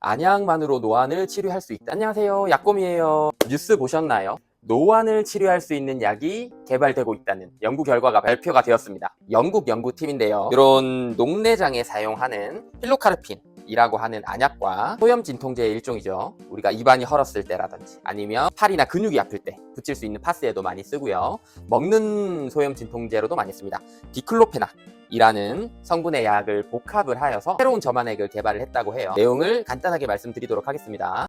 안약만으로 노안을 치료할 수 있다. 안녕하세요, 약곰이에요. 뉴스 보셨나요? 노안을 치료할 수 있는 약이 개발되고 있다는 연구 결과가 발표가 되었습니다. 영국 연구팀인데요. 이런 녹내장에 사용하는 필로카르핀 이라고 하는 안약과 소염 진통제의 일종이죠. 우리가 입안이 헐었을 때라든지 아니면 팔이나 근육이 아플 때 붙일 수 있는 파스에도 많이 쓰고요. 먹는 소염 진통제로도 많이 씁니다. 디클로페낙 이라는 성분의 약을 복합을 하여서 새로운 점안액을 개발을 했다고 해요. 내용을 간단하게 말씀드리도록 하겠습니다.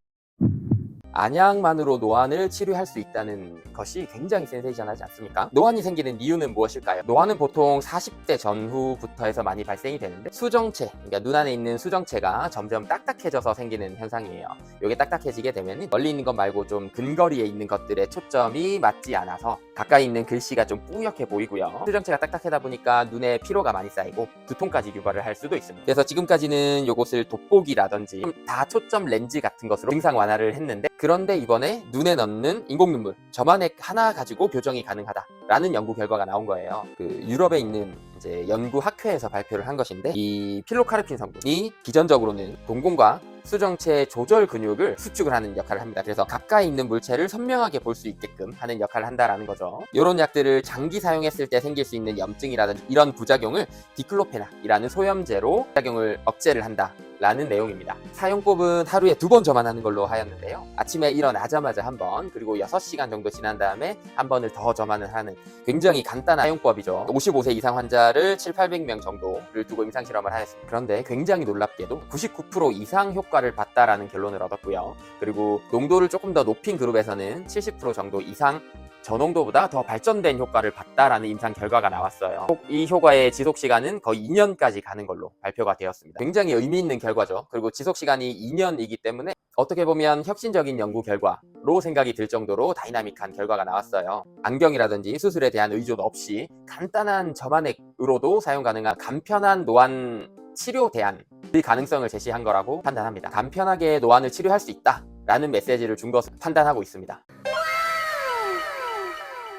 안약만으로 노안을 치료할 수 있다는 것이 굉장히 센세이션하지 않습니까? 노안이 생기는 이유는 무엇일까요? 노안은 보통 40대 전후부터 해서 많이 발생이 되는데 수정체, 그러니까 눈 안에 있는 수정체가 점점 딱딱해져서 생기는 현상이에요. 이게 딱딱해지게 되면 멀리 있는 것 말고 좀 근거리에 있는 것들의 초점이 맞지 않아서 가까이 있는 글씨가 좀 뿌옇게 보이고요. 수정체가 딱딱하다 보니까 눈에 피로가 많이 쌓이고 두통까지 유발을 할 수도 있습니다. 그래서 지금까지는 이것을 돋보기라든지 다초점 렌즈 같은 것으로 증상 완화를 했는데, 그런데 이번에 눈에 넣는 인공눈물 점안액 하나 가지고 교정이 가능하다라는 연구 결과가 나온 거예요. 유럽에 있는 이제 연구 학회에서 발표를 한 것인데, 이 필로카르핀 성분이 기전적으로는 동공과 수정체 조절 근육을 수축을 하는 역할을 합니다. 그래서 가까이 있는 물체를 선명하게 볼 수 있게끔 하는 역할을 한다라는 거죠. 이런 약들을 장기 사용했을 때 생길 수 있는 염증이라든지 이런 부작용을 디클로페낙이라는 소염제로 부작용을 억제를 한다 라는 내용입니다. 사용법은 하루에 2번 점안하는 걸로 하였는데요. 아침에 일어나자마자 한 번, 그리고 6시간 정도 지난 다음에 한 번을 더 점안을 하는 굉장히 간단한 사용법이죠. 55세 이상 환자를 700~800명 정도를 두고 임상실험을 하였습니다. 그런데 굉장히 놀랍게도 99% 이상 효과를 봤다라는 결론을 얻었고요. 그리고 농도를 조금 더 높인 그룹에서는 70% 정도 이상 저농도보다 더 발전된 효과를 봤다라는 임상 결과가 나왔어요. 이 효과의 지속시간은 거의 2년까지 가는 걸로 발표가 되었습니다. 굉장히 의미 있는 결과죠. 그리고 지속시간이 2년이기 때문에 어떻게 보면 혁신적인 연구 결과로 생각이 들 정도로 다이나믹한 결과가 나왔어요. 안경이라든지 수술에 대한 의존 없이 간단한 점안액으로도 사용 가능한 간편한 노안 치료 대안의 가능성을 제시한 거라고 판단합니다. 간편하게 노안을 치료할 수 있다라는 메시지를 준 것으로 판단하고 있습니다.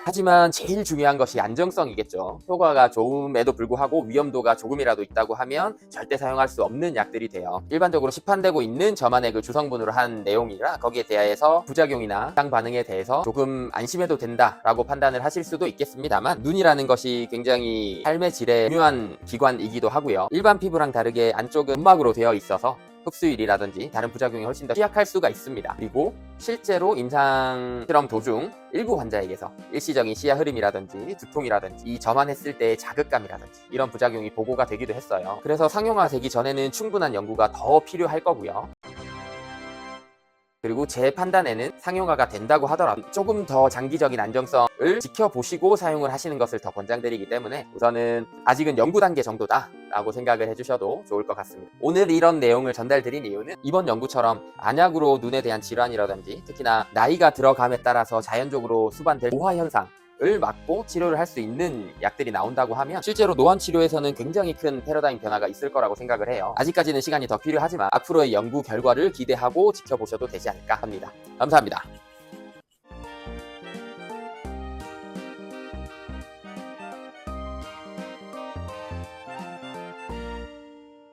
하지만 제일 중요한 것이 안정성이겠죠. 효과가 좋음에도 불구하고 위험도가 조금이라도 있다고 하면 절대 사용할 수 없는 약들이 돼요. 일반적으로 시판되고 있는 점안액을 주성분으로 한 내용이라 거기에 대해서 부작용이나 이상 반응에 대해서 조금 안심해도 된다라고 판단을 하실 수도 있겠습니다만, 눈이라는 것이 굉장히 삶의 질에 중요한 기관이기도 하고요. 일반 피부랑 다르게 안쪽은 점막으로 되어 있어서 흡수율이라든지 다른 부작용이 훨씬 더 취약할 수가 있습니다. 그리고 실제로 임상 실험 도중 일부 환자에게서 일시적인 시야 흐림이라든지 두통이라든지 이 점안했을 때의 자극감이라든지 이런 부작용이 보고가 되기도 했어요. 그래서 상용화 되기 전에는 충분한 연구가 더 필요할 거고요. 그리고 제 판단에는 상용화가 된다고 하더라도 조금 더 장기적인 안정성을 지켜보시고 사용을 하시는 것을 더 권장드리기 때문에 우선은 아직은 연구 단계 정도다 라고 생각을 해주셔도 좋을 것 같습니다. 오늘 이런 내용을 전달드린 이유는 이번 연구처럼 안약으로 눈에 대한 질환이라든지 특히나 나이가 들어감에 따라서 자연적으로 수반될 노화 현상 을 막고 치료를 할 수 있는 약들이 나온다고 하면 실제로 노안 치료에서는 굉장히 큰 패러다임 변화가 있을 거라고 생각을 해요. 아직까지는 시간이 더 필요하지만 앞으로의 연구 결과를 기대하고 지켜보셔도 되지 않을까 합니다. 감사합니다.